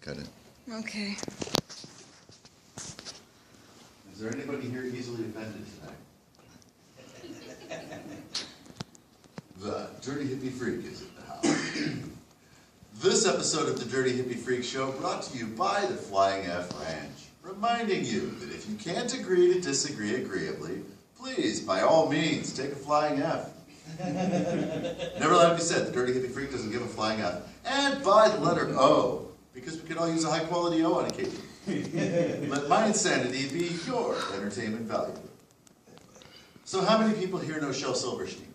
Cut it. Okay. Is there anybody here easily offended tonight? The Dirty Hippie Freak is in the house. This episode of the Dirty Hippie Freak Show brought to you by the Flying F Ranch, reminding you that if you can't agree to disagree agreeably, please, by all means, take a Flying F. Never let it be said, the Dirty Hippie Freak doesn't give a Flying F. And by the letter O, because we could all use a high-quality O on occasion. Let my insanity be your entertainment value. So how many people here know Shel Silverstein?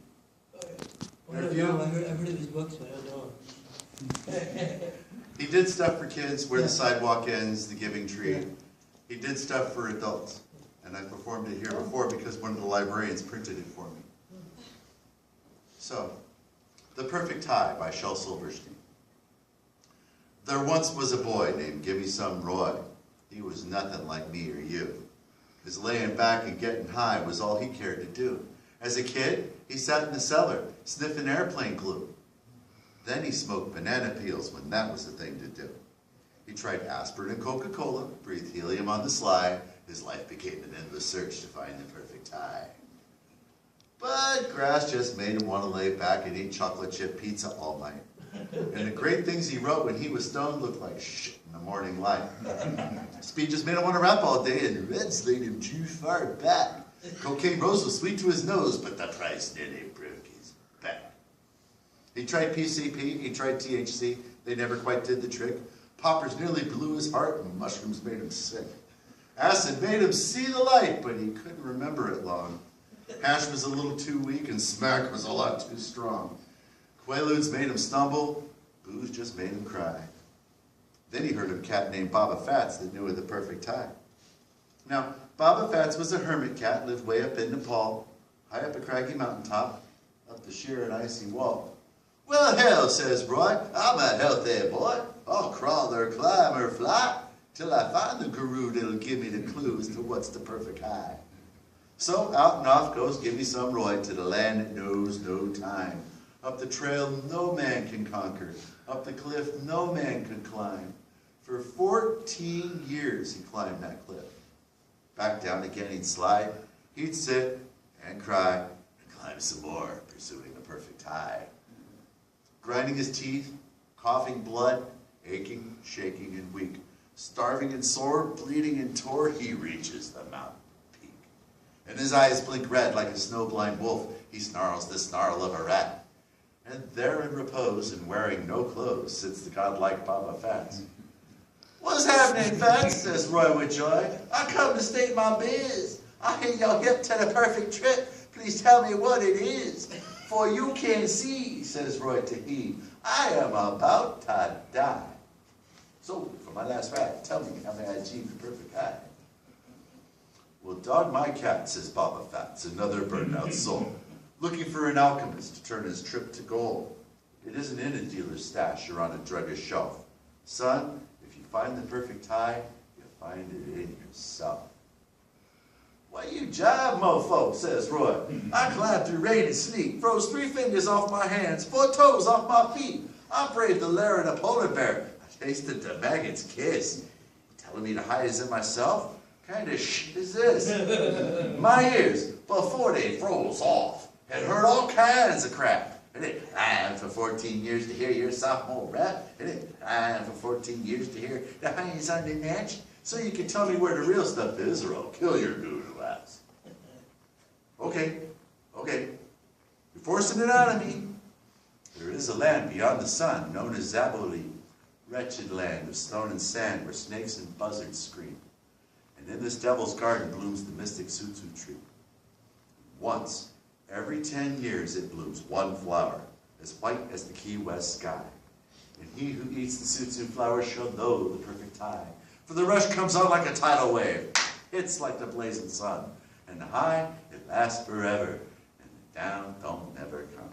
I heard of his books, but I don't know. He did stuff for kids, Where the Sidewalk Ends, The Giving Tree. He did stuff for adults. And I performed it here before because one of the librarians printed it for me. So, The Perfect Tie by Shel Silverstein. There once was a boy named Gimme Some Roy. He was nothing like me or you. His laying back and getting high was all he cared to do. As a kid, he sat in the cellar, sniffing airplane glue. Then he smoked banana peels when that was the thing to do. He tried aspirin and Coca-Cola, breathed helium on the sly. His life became an endless search to find the perfect tie. But grass just made him want to lay back and eat chocolate chip pizza all night. And the great things he wrote when he was stoned looked like shit in the morning light. Speed just made him want to rap all day, and Reds laid him too far back. Cocaine Rose was sweet to his nose, but the price nearly broke his back. He tried PCP, he tried THC, they never quite did the trick. Poppers nearly blew his heart, and mushrooms made him sick. Acid made him see the light, but he couldn't remember it long. Hash was a little too weak, and smack was a lot too strong. Quaaludes made him stumble, booze just made him cry. Then he heard of a cat named Baba Fats that knew of the perfect tie. Now, Baba Fats was a hermit cat, lived way up in Nepal, high up a craggy mountaintop, up the sheer and icy wall. Well, hell, says Roy, I'm a healthy boy. I'll crawl or climb or fly, till I find the guru that'll give me the clues to what's the perfect high. So out and off goes Gimme Some Roy to the land that knows no time. Up the trail no man can conquer, up the cliff no man could climb. For 14 years he climbed that cliff. Back down again he'd slide, he'd sit and cry, and climb some more, pursuing the perfect high. Grinding his teeth, coughing blood, aching, shaking, and weak. Starving and sore, bleeding and tore, he reaches the mountain peak. And his eyes blink red like a snow-blind wolf. He snarls the snarl of a rat. And there in repose and wearing no clothes sits the godlike Baba Fats. What's happening, Fats? Says Roy with joy. I come to state my biz. I hear you're hip to the perfect trip. Please tell me what it is. For you can see, says Roy to he, I am about to die. So, for my last fact, tell me how may I achieve the perfect high? Well, dog my cat, says Baba Fats, another burned out soul, looking for an alchemist to turn his trip to gold. It isn't in a dealer's stash or on a druggist's shelf. Son, if you find the perfect high, you find it in yourself. Why you jive, mofo, says Roy. I climbed through rain and sleet, froze 3 fingers off my hands, 4 toes off my feet. I braved the lair of a polar bear. I tasted the maggot's kiss. Telling me the high is in myself? Kind of shit is this? My ears, before they froze off, had heard all kinds of crap. And it climbed for 14 years to hear your sophomore rap. And it climbed for 14 years to hear the highs on the natch. So you can tell me where the real stuff is, or I'll kill your noodle ass. Okay. You're forcing it out of me. There is a land beyond the sun, known as Zaboli, wretched land of stone and sand where snakes and buzzards scream. And in this devil's garden blooms the mystic sutsu tree. Once, every 10 years it blooms one flower, as white as the Key West sky. And he who eats the sutsu flower shall know the perfect high. For the rush comes on like a tidal wave, hits like the blazing sun. And the high, it lasts forever, and the down don't never come.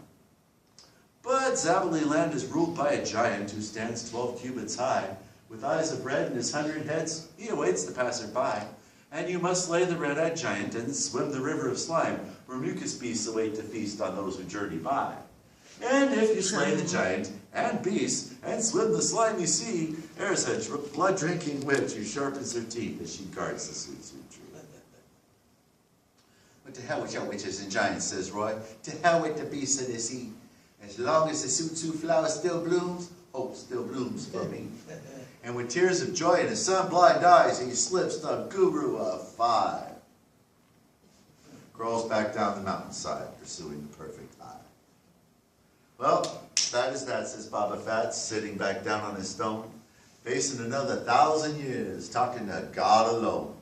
But Zabali land is ruled by a giant who stands 12 cubits high. With eyes of red and his 100 heads, he awaits the passer-by. And you must slay the red-eyed giant and swim the river of slime, where mucus beasts await to feast on those who journey by. And if you slay the giant, and beasts, and swim the slimy sea. There's a blood-drinking witch who sharpens her teeth as she guards the sweet, sweet tree. What the hell with your witches and giants, says Roy. To hell with the beasts of the sea. As long as the sweet flower still blooms, hope still blooms for me. And with tears of joy in his sun-blind eyes, he slips the guru of 5. Crawls back down the mountainside, pursuing the perfect eye. Well, that is that, says Baba Fat, sitting back down on his stone, facing another 1,000 years, talking to God alone.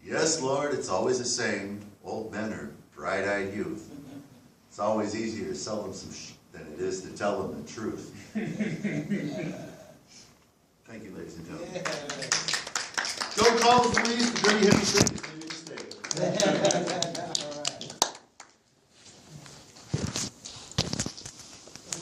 Yes, Lord, it's always the same. Old men are bright-eyed youth. It's always easier to sell them some than it is to tell them the truth. Thank you, ladies and gentlemen. Don't call the police, the dirty hippie thing is made a mistake.